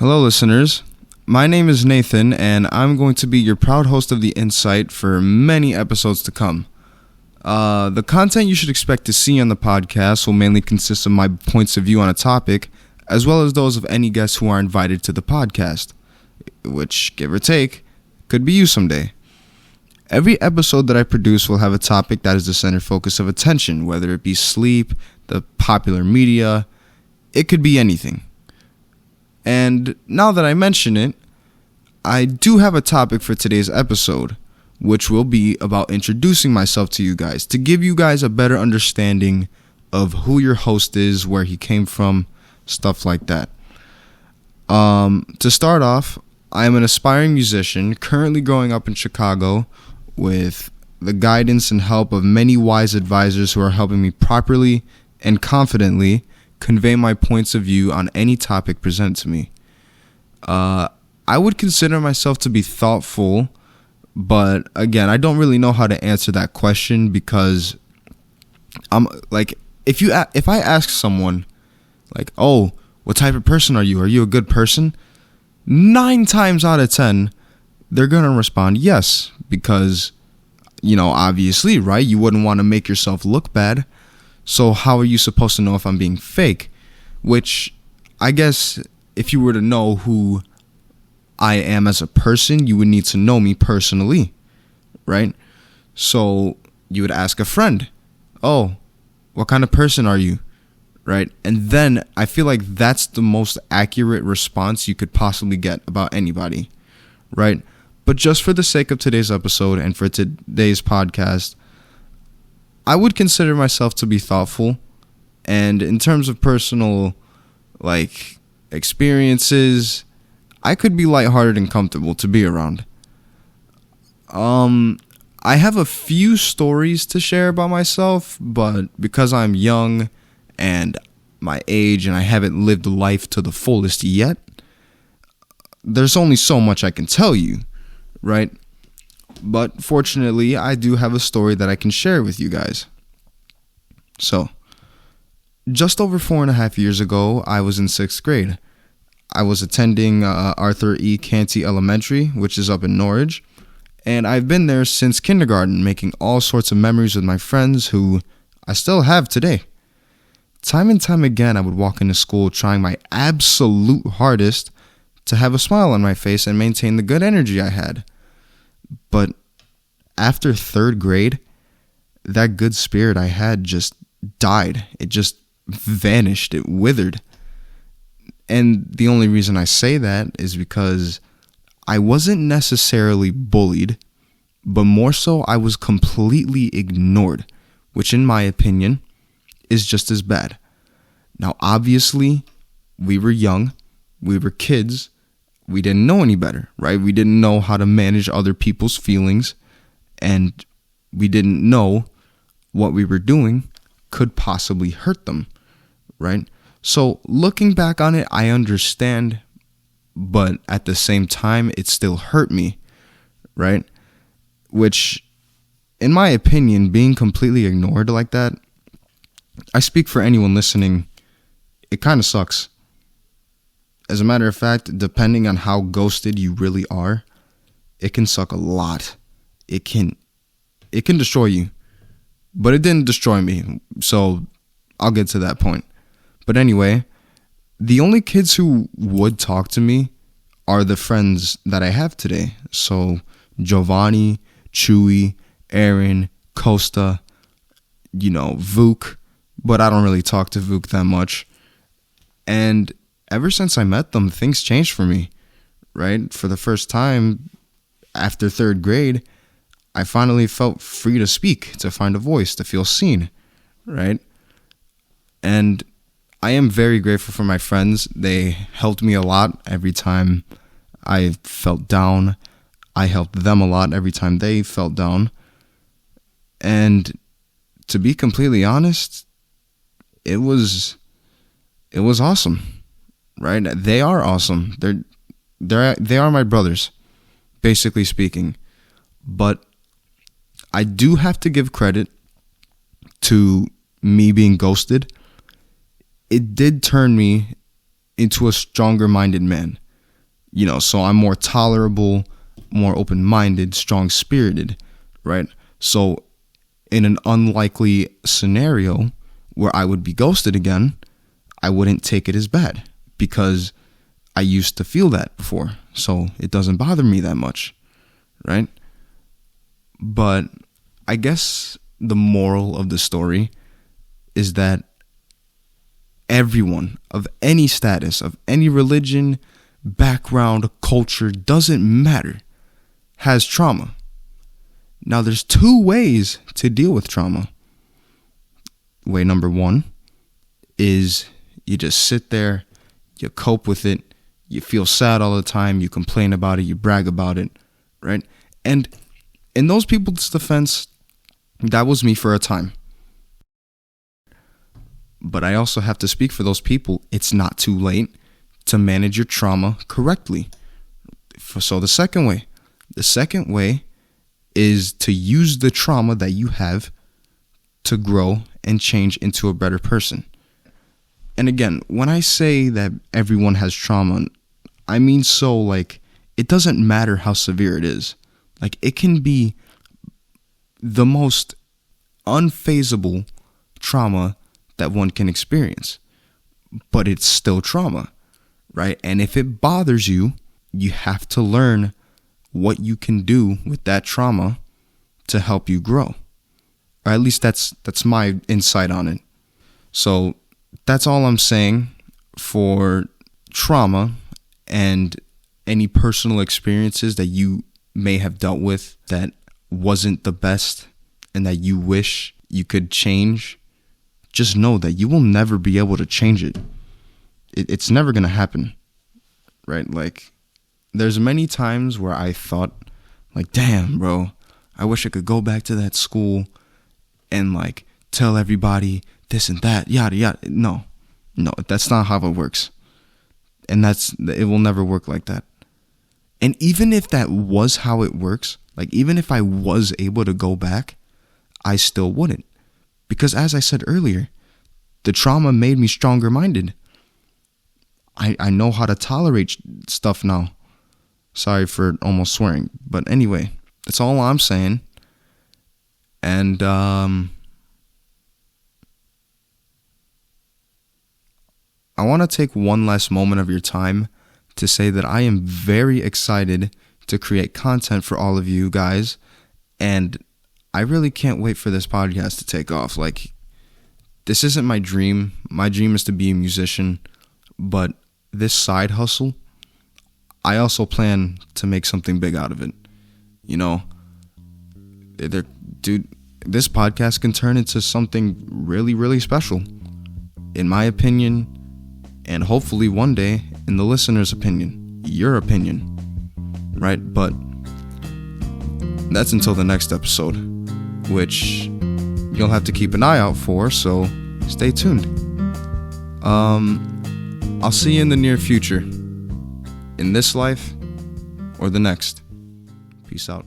Hello, listeners. My name is Nathan, and I'm going to be your proud host of The Insight for many episodes to come. The content you should expect to see on the podcast will mainly consist of my points of view on a topic, as well as those of any guests who are invited to the podcast, which, give or take, could be you someday. Every episode that I produce will have a topic that is the center focus of attention, whether it be sleep, the popular media, it could be anything. And now that I mention it, I do have a topic for today's episode, which will be about introducing myself to you guys, to give you guys a better understanding of who your host is, where he came from, stuff like that. To start off, I am an aspiring musician, currently growing up in Chicago with the guidance and help of many wise advisors who are helping me properly and confidently convey my points of view on any topic presented to me. I would consider myself to be thoughtful, but again, I don't really know how to answer that question because I'm like, if I ask someone like, "Oh, what type of person are you? Are you a good person?" 9 times out of 10, they're gonna respond yes, because obviously, right? You wouldn't want to make yourself look bad. So how are you supposed to know if I'm being fake? Which, I guess, if you were to know who I am as a person, you would need to know me personally, right? So you would ask a friend, "Oh, what kind of person are you?" Right? And then I feel like that's the most accurate response you could possibly get about anybody, right? But just for the sake of today's episode and for today's podcast, I would consider myself to be thoughtful, and in terms of personal, experiences, I could be lighthearted and comfortable to be around. I have a few stories to share about myself, but because I'm young and my age and I haven't lived life to the fullest yet, there's only so much I can tell you, right? But fortunately, I do have a story that I can share with you guys. So, just over 4.5 years ago, I was in 6th grade. I was attending Arthur E. Canty Elementary, which is up in Norridge, and I've been there since kindergarten, making all sorts of memories with my friends who I still have today. Time and time again, I would walk into school trying my absolute hardest to have a smile on my face and maintain the good energy I had. But after 3rd grade, that good spirit I had just died. It just vanished. It withered. And the only reason I say that is because I wasn't necessarily bullied, but more so I was completely ignored, which in my opinion is just as bad. Now, obviously, we were young, we were kids, we didn't know any better, right? We didn't know how to manage other people's feelings, and we didn't know what we were doing could possibly hurt them, right? So looking back on it, I understand, but at the same time, it still hurt me, right? Which, in my opinion, being completely ignored like that, I speak for anyone listening, it kind of sucks. As a matter of fact, depending on how ghosted you really are, it can suck a lot. It can destroy you. But it didn't destroy me, so I'll get to that point. But anyway, the only kids who would talk to me are the friends that I have today. So Giovanni, Chewy, Aaron, Costa, Vuk. But I don't really talk to Vuk that much. And ever since I met them, things changed for me, right? For the first time after 3rd grade, I finally felt free to speak, to find a voice, to feel seen, right? And I am very grateful for my friends. They helped me a lot every time I felt down. I helped them a lot every time they felt down. And to be completely honest, it was awesome, right? They are awesome. They are my brothers, basically speaking. But I do have to give credit to me being ghosted. It did turn me into a stronger minded man. So I'm more tolerable, more open-minded, strong-spirited, right? So in an unlikely scenario where I would be ghosted again, I wouldn't take it as bad because I used to feel that before. So it doesn't bother me that much, right? But I guess the moral of the story is that everyone of any status, of any religion, background, culture, doesn't matter, has trauma. Now, there's two ways to deal with trauma. Way number one is you just sit there, you cope with it, you feel sad all the time, you complain about it, you brag about it, right? And in those people's defense, that was me for a time. But I also have to speak for those people. It's not too late to manage your trauma correctly. So the second way is to use the trauma that you have to grow and change into a better person. And again, when I say that everyone has trauma, I mean it doesn't matter how severe it is. It can be the most unfazable trauma that one can experience, but it's still trauma, right? And if it bothers you, you have to learn what you can do with that trauma to help you grow. Or at least that's my insight on it. So that's all I'm saying for trauma and any personal experiences that you may have dealt with that wasn't the best and that you wish you could change. Just know that you will never be able to change it. It's never going to happen, right? There's many times where I thought, damn, bro, I wish I could go back to that school and tell everybody this and that, yada, yada. No, that's not how it works. And it will never work like that. And even if that was how it works, even if I was able to go back, I still wouldn't. Because as I said earlier, the trauma made me stronger minded. I know how to tolerate stuff now. Sorry for almost swearing. But anyway, that's all I'm saying. And I want to take one last moment of your time to say that I am very excited to create content for all of you guys. And I really can't wait for this podcast to take off. This isn't my dream. My dream is to be a musician. But this side hustle, I also plan to make something big out of it. Dude, this podcast can turn into something really, really special. In my opinion, and hopefully one day in the listener's opinion, your opinion, right? But that's until the next episode, which you'll have to keep an eye out for, so stay tuned. I'll see you in the near future, in this life or the next. Peace out.